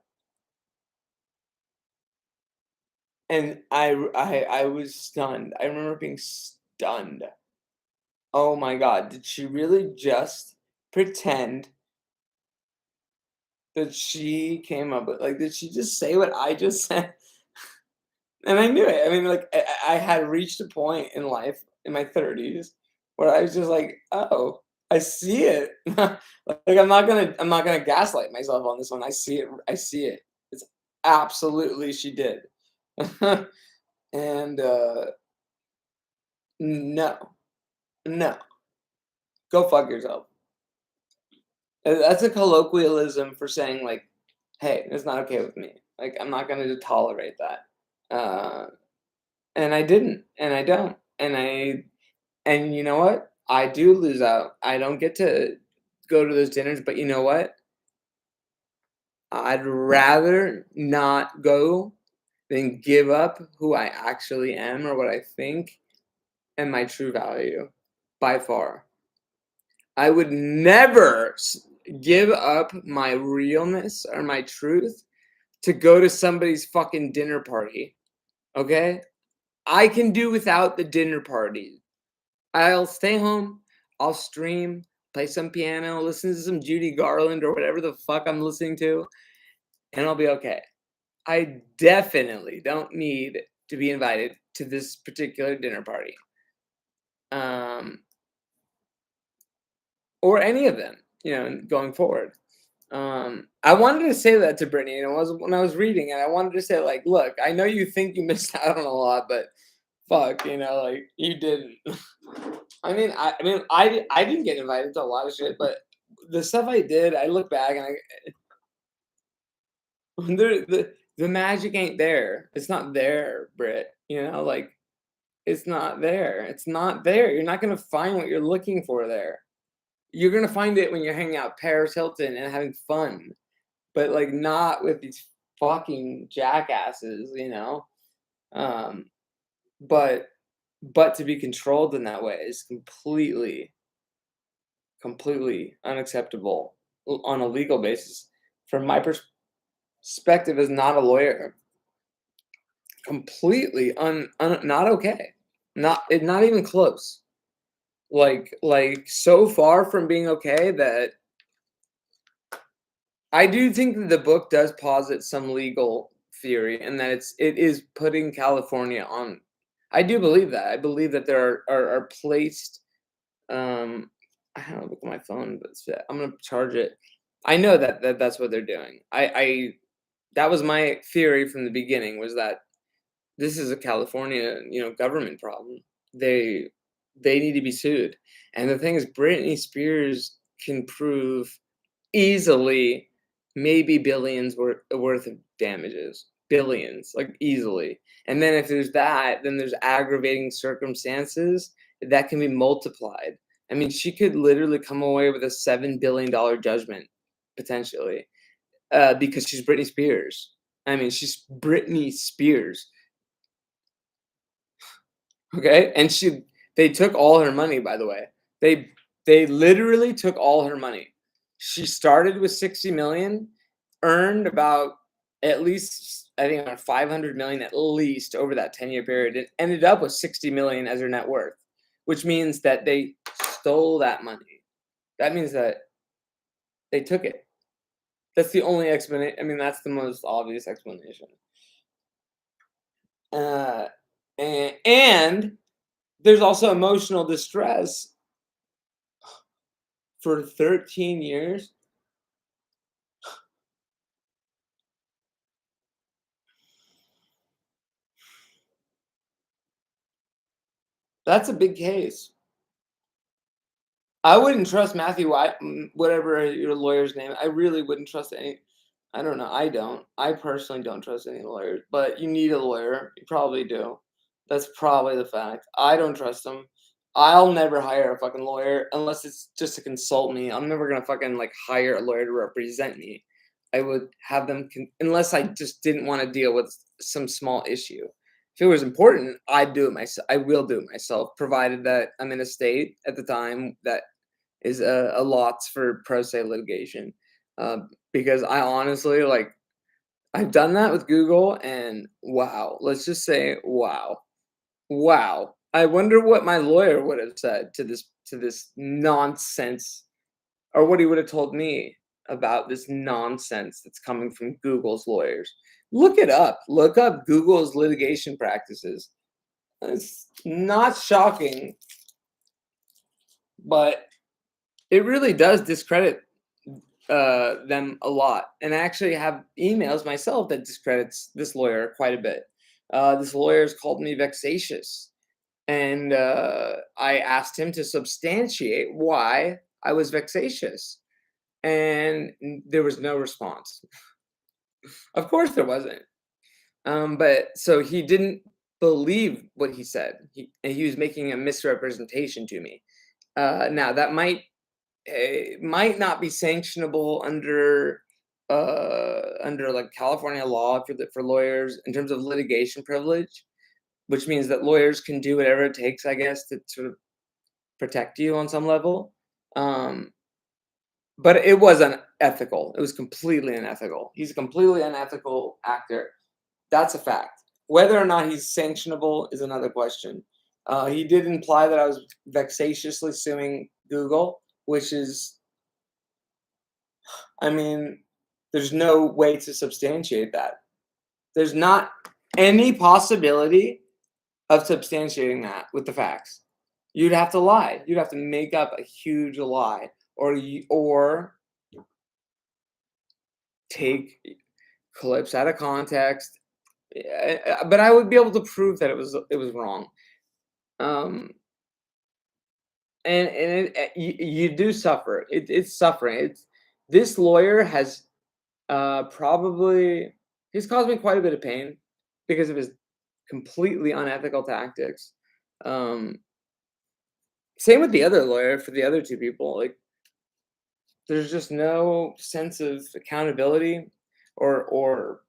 And I was stunned. I remember being stunned. Oh my god, did she really just pretend that she came up with, like, did she just say what I just said? And I knew it. I mean, like, I had reached a point in life in my 30s where I was just like, "Oh, I see it." Like, I'm not gonna gaslight myself on this one. I see it. I see it. It's absolutely she did. And, no, no, go fuck yourself. That's a colloquialism for saying, like, "Hey, it's not okay with me." Like, I'm not gonna tolerate that. And I didn't, and I don't, and you know what? I do lose out. I don't get to go to those dinners, but you know what? I'd rather not go than give up who I actually am or what I think and my true value by far. I would never give up my realness or my truth to go to somebody's fucking dinner party. Okay? I can do without the dinner party. I'll stay home, I'll stream, play some piano, listen to some Judy Garland or whatever the fuck I'm listening to, and I'll be okay. I definitely don't need to be invited to this particular dinner party. Um, or any of them, going forward. I wanted to say that to Brittany, and it was when I was reading, and I wanted to say, like, look, I know you think you missed out on a lot, but fuck, like you didn't. I didn't get invited to a lot of shit, but the stuff I did, I look back and the magic ain't there. It's not there, Britt. Like it's not there. It's not there. You're not gonna find what you're looking for there. You're gonna find it when you're hanging out Paris Hilton and having fun, but like not with these fucking jackasses. Um, but to be controlled in that way is completely unacceptable on a legal basis. From my perspective as not a lawyer, completely not okay. Not even close. Like so far from being okay that I do think that the book does posit some legal theory and that it is putting California on. I do believe that. I believe that there are placed. I don't look at my phone, but I'm gonna charge it. I know that's what they're doing. I that was my theory from the beginning, was that this is a California, government problem. They they need to be sued. And the thing is, Britney Spears can prove easily maybe billions worth of damages. Billions, like easily. And then if there's that, then there's aggravating circumstances that can be multiplied. I mean, she could literally come away with a $7 billion judgment potentially, because she's Britney Spears. I mean, she's Britney Spears. Okay, and they took all her money, by the way. They literally took all her money. She started with 60 million, earned about at least I think around 500 million at least over that 10-year period. It ended up with 60 million as her net worth, which means that they stole that money. That means that they took it. That's the only explanation. I mean, that's the most obvious explanation. Uh, and there's also emotional distress for 13 years. That's a big case. I wouldn't trust Matthew White, whatever your lawyer's name. I really wouldn't trust any. I don't know. I don't. I personally don't trust any lawyers, but you need a lawyer. You probably do. That's probably the fact. I don't trust them. I'll never hire a fucking lawyer unless it's just to consult me. I'm never gonna fucking like hire a lawyer to represent me. I would have them unless I just didn't want to deal with some small issue. If it was important, I'd do it myself. I will do it myself, provided that I'm in a state at the time that is a lot for pro se litigation. Because I honestly like I've done that with Google, and wow, let's just say wow, wow. I wonder what my lawyer would have said to this nonsense, or what he would have told me about this nonsense that's coming from Google's lawyers. Look it up. Look up Google's litigation practices. It's not shocking, but it really does discredit them a lot. And I actually have emails myself that discredits this lawyer quite a bit. This lawyer has called me vexatious, and I asked him to substantiate why I was vexatious, and there was no response. Of course, there wasn't. But so he didn't believe what he said. He was making a misrepresentation to me. Now that might not be sanctionable under like California law for lawyers in terms of litigation privilege, which means that lawyers can do whatever it takes, I guess, to sort of protect you on some level. Um, but it was unethical. It was completely unethical. He's a completely unethical actor. That's a fact. Whether or not he's sanctionable is another question. He did imply that I was vexatiously suing Google, which is, I mean, there's no way to substantiate that. There's not any possibility of substantiating that with the facts. You'd have to lie. You'd have to make up a huge lie, or take clips out of context. But I would be able to prove that it was wrong. Um, you do suffer. It's suffering. This lawyer has probably he's caused me quite a bit of pain because of his completely unethical tactics. Um, Same with the other lawyer for the other two people. Like, there's just no sense of accountability, or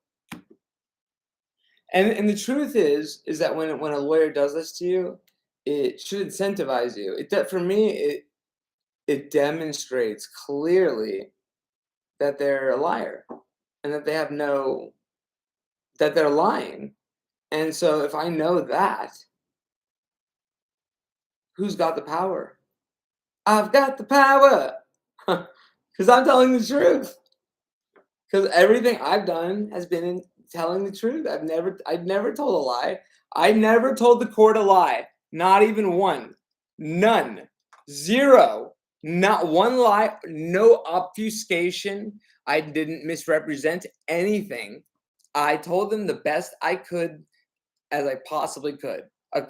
and the truth is that when a lawyer does this to you, it should incentivize you. For me, it demonstrates clearly that they're a liar, and that they're lying. And so if I know that, who's got the power? I've got the power because I'm telling the truth. Because everything I've done has been in telling the truth. I've never told a lie. I never told the court a lie. Not even one. None. Zero. Not one lie. No obfuscation. I didn't misrepresent anything. I told them the best I could as I possibly could. A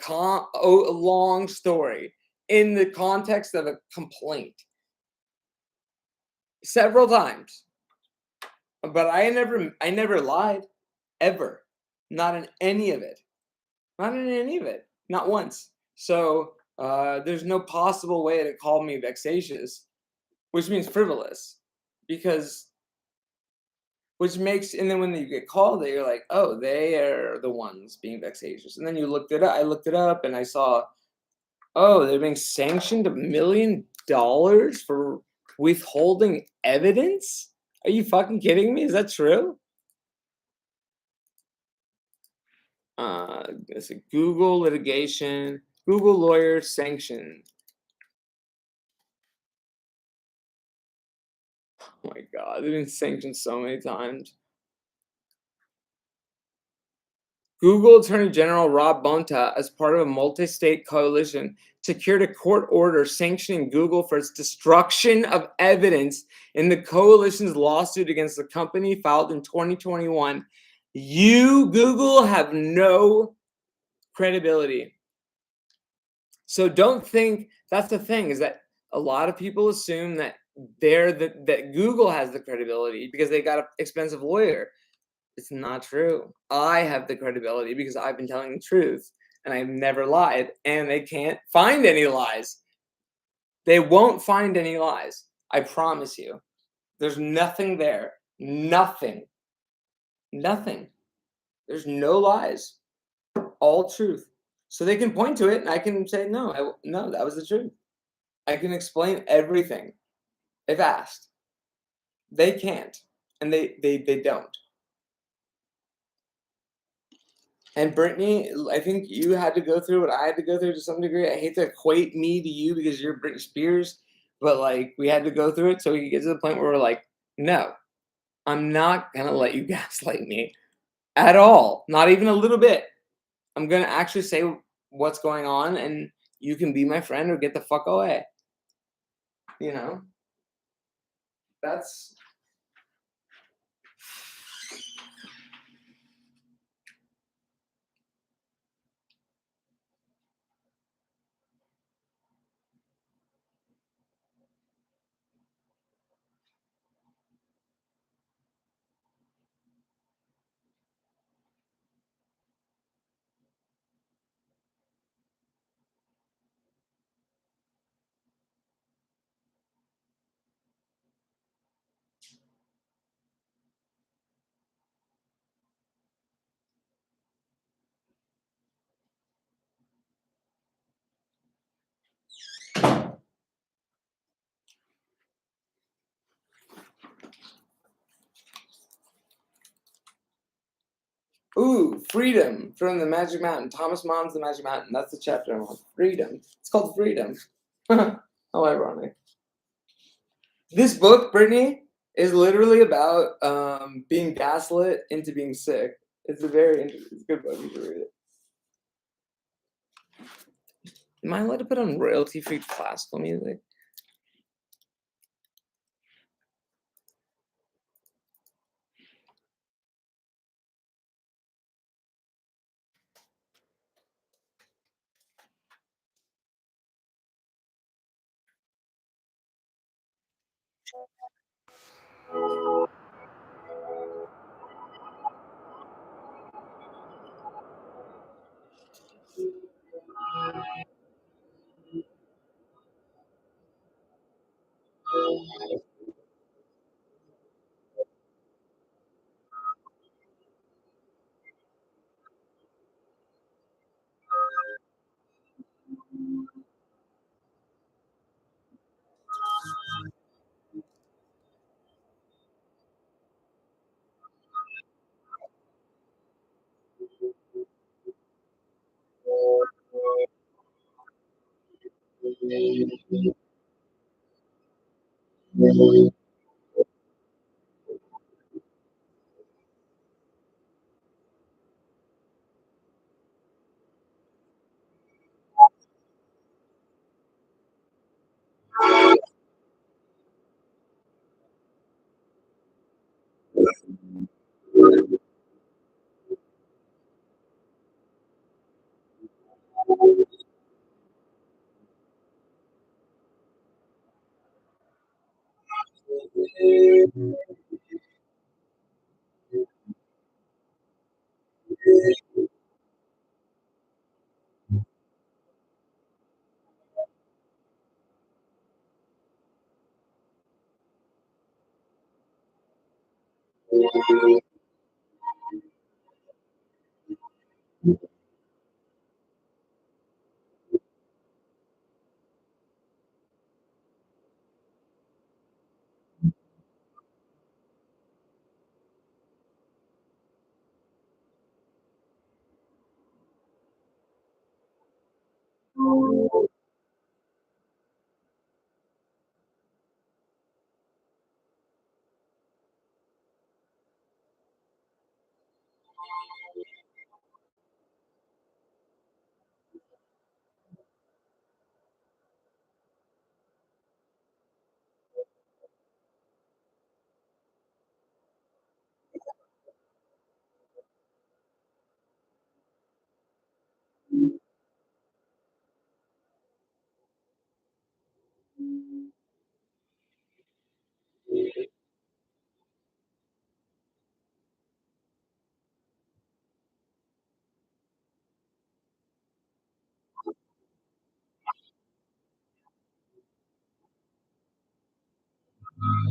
long story in the context of a complaint several times. But I never lied, ever. Not in any of it. Not in any of it. Not once. So there's no possible way to call me vexatious, which means frivolous, because and then when you get called it, you're like, oh, they are the ones being vexatious. And then you looked it up. I looked it up and I saw, oh, they're being sanctioned $1 million for withholding evidence. Are you fucking kidding me? Is that true? It's a Google litigation, Google lawyer sanction. Oh my God, they've been sanctioned so many times. Google Attorney General Rob Bonta, as part of a multi-state coalition, secured a court order sanctioning Google for its destruction of evidence in the coalition's lawsuit against the company filed in 2021. You, Google, have no credibility. So don't think that's the thing, is that A lot of people assume that that Google has the credibility because they got an expensive lawyer. It's not true. I have the credibility because I've been telling the truth and I've never lied, and they can't find any lies. They won't find any lies. I promise you. There's nothing there. Nothing. Nothing. There's no lies. All truth. So they can point to it and I can say, no, no, that was the truth. I can explain everything if asked. They can't. And they don't. And Brittany, I think you had to go through what I had to go through to some degree. I hate to equate me to you because you're Britney Spears, but like we had to go through it so we could get to the point where we're like, no, I'm not gonna let you gaslight me at all. Not even a little bit. I'm gonna actually say what's going on and you can be my friend or get the fuck away. You know? That's ooh, freedom from the Magic Mountain. Thomas Mann's The Magic Mountain. That's the chapter I'm on. Freedom. It's called Freedom. How ironic. This book, Brittany, is literally about being gaslit into being sick. It's a very interesting, it's a good book. You should read it. Am I allowed to put on royalty-free classical music?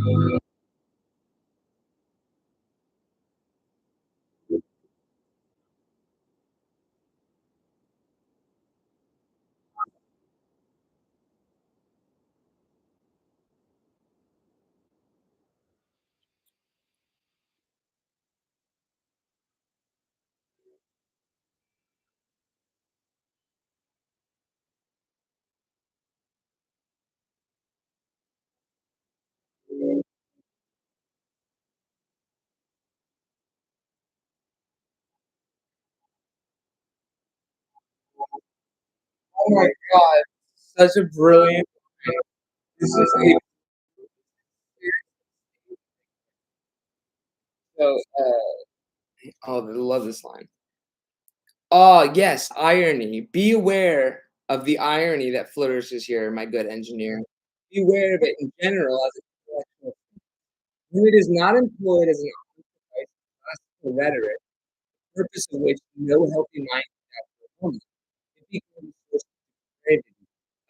Oh my god, such a brilliant this is a so, oh, I love this line. Oh, yes, irony. Be aware of the irony that flourishes here, my good engineer. Beware of it in general as a intellectual. When it is not employed as an artifice of classical rhetoric, the purpose of which no healthy mind can perform, it becomes a source of depravity,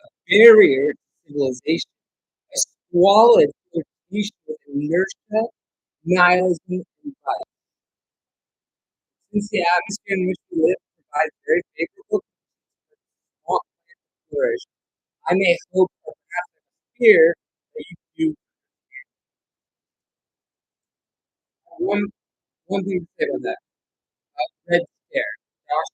a barrier to civilization, a squalid flirtation with inertia, nihilism, and vice. Since the atmosphere in which we live provides very favorable conditions for small plants to flourish, I may hope or perhaps I fear that you do one one thing to say about that. Red Scare. Josh,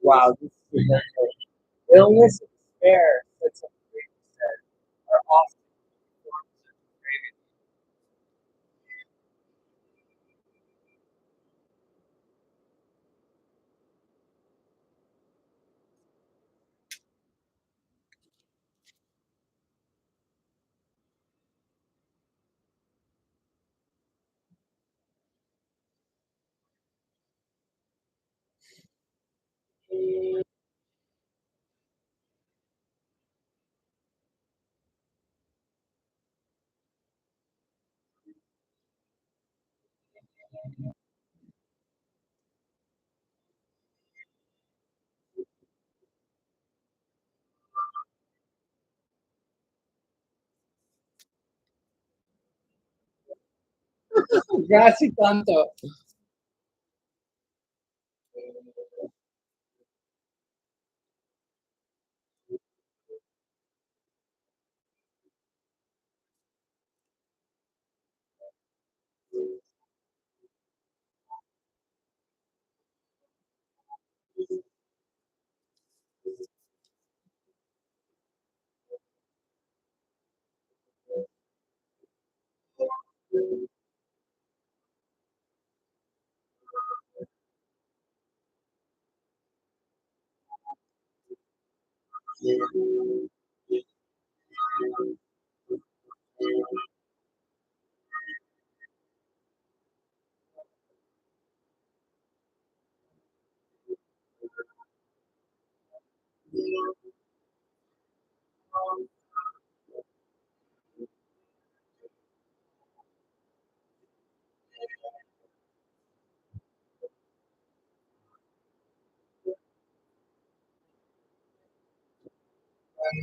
wow, this is very good. Illness and despair, such a great said, are often forms of depravity. Gracias tanto. This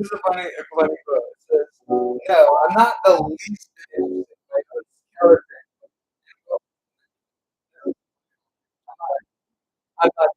is a funny quote. It says, "No, I'm not the least bit interested by those characters. I'm not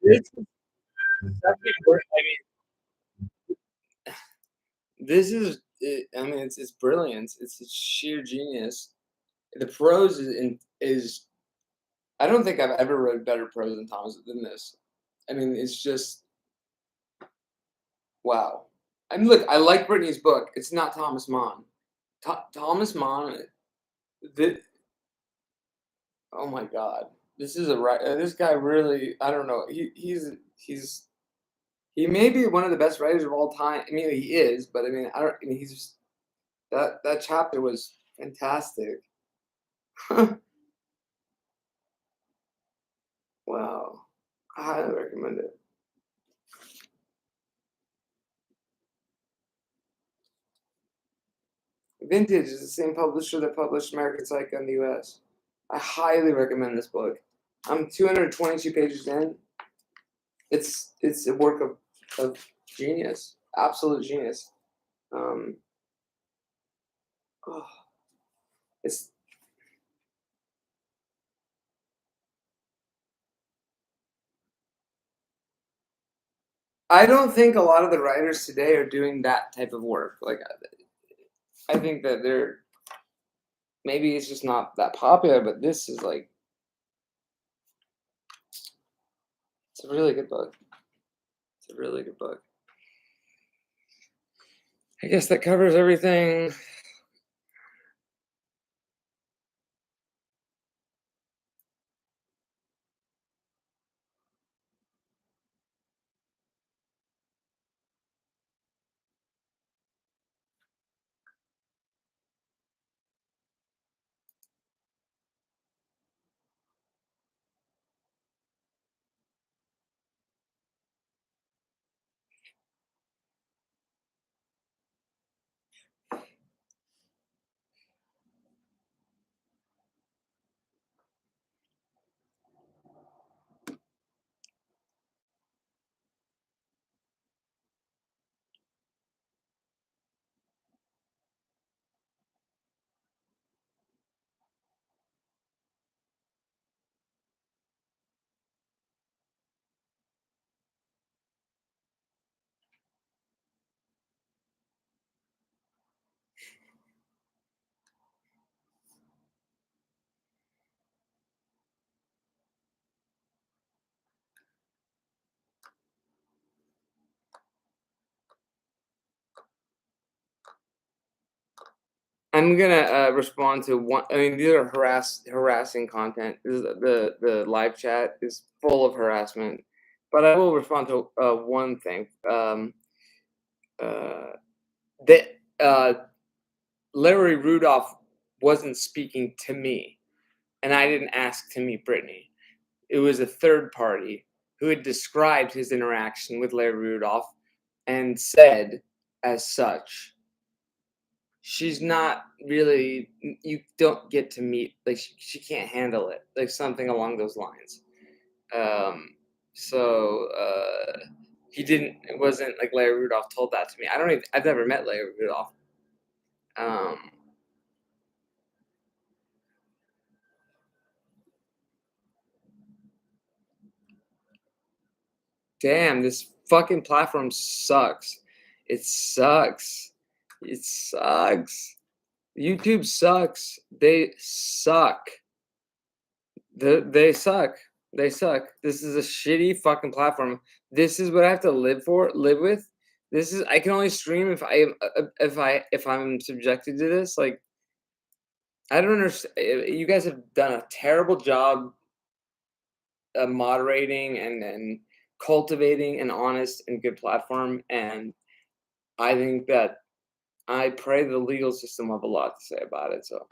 This is exactly where this is I mean, it's brilliance. It's sheer genius. The prose is I don't think I've ever read better prose than Thomas than this. I mean, it's just wow. And look, I like Britney's book. It's not Thomas Mann. Thomas Mann, thi oh my god. This is a right this guy really I don't know. He may be one of the best writers of all time. I mean, he is, but I mean, I mean, he's just that chapter was fantastic. Wow. I highly recommend it. Vintage is the same publisher that published American Psycho in the US. I highly recommend this book. I'm 222 pages in. It's a work of genius, absolute genius. Um, oh, it's I don't think a lot of the writers today are doing that type of work. Like I think that they're maybe it's just not that popular, but this is like it's a really good book. It's a really good book. I guess that covers everything. I'm gonna respond to one. I mean, these are harassing content. This is the live chat is full of harassment, but I will respond to one thing. Uh, that Larry Rudolph wasn't speaking to me, and I didn't ask to meet Brittany. It was a third party who had described his interaction with Larry Rudolph and said, as such, she's not really you don't get to meet like she can't handle it like something along those lines um so he didn't it wasn't like Larry Rudolph told that to me. I've never met Larry Rudolph. um Damn, this fucking platform sucks. It sucks. YouTube sucks. They suck. They suck. They suck. This is a shitty fucking platform. This is what I have to live with. This is I can only stream if I'm subjected to this. Like I don't understand. You guys have done a terrible job moderating and cultivating an honest and good platform. And I think that I pray the legal system will have a lot to say about it. So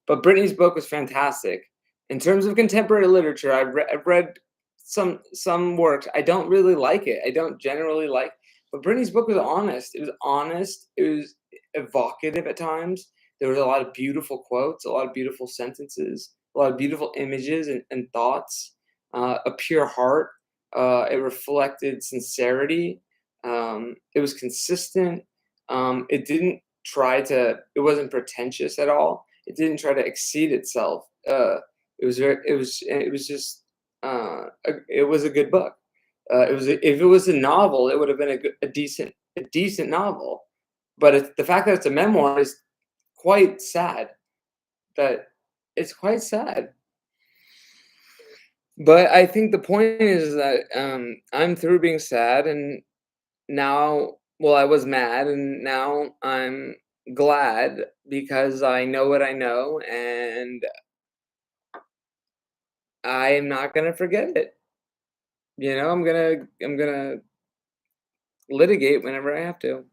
but Brittany's book was fantastic. In terms of contemporary literature, I've read some works. I don't really like it. I don't generally like, but Brittany's book was honest. It was honest. It was evocative at times. There was a lot of beautiful quotes, a lot of beautiful sentences, a lot of beautiful images and thoughts. A pure heart. It reflected sincerity. It was consistent. It didn't try to. It wasn't pretentious at all. It didn't try to exceed itself. It was just it was a good book. If it was a novel, it would have been a decent novel. But the fact that it's a memoir is quite sad. That it's quite sad. But I think the point is that, I'm through being sad, and now well, I was mad, and now I'm glad because I know what I know, and I am not gonna forget it. I'm gonna litigate whenever I have to.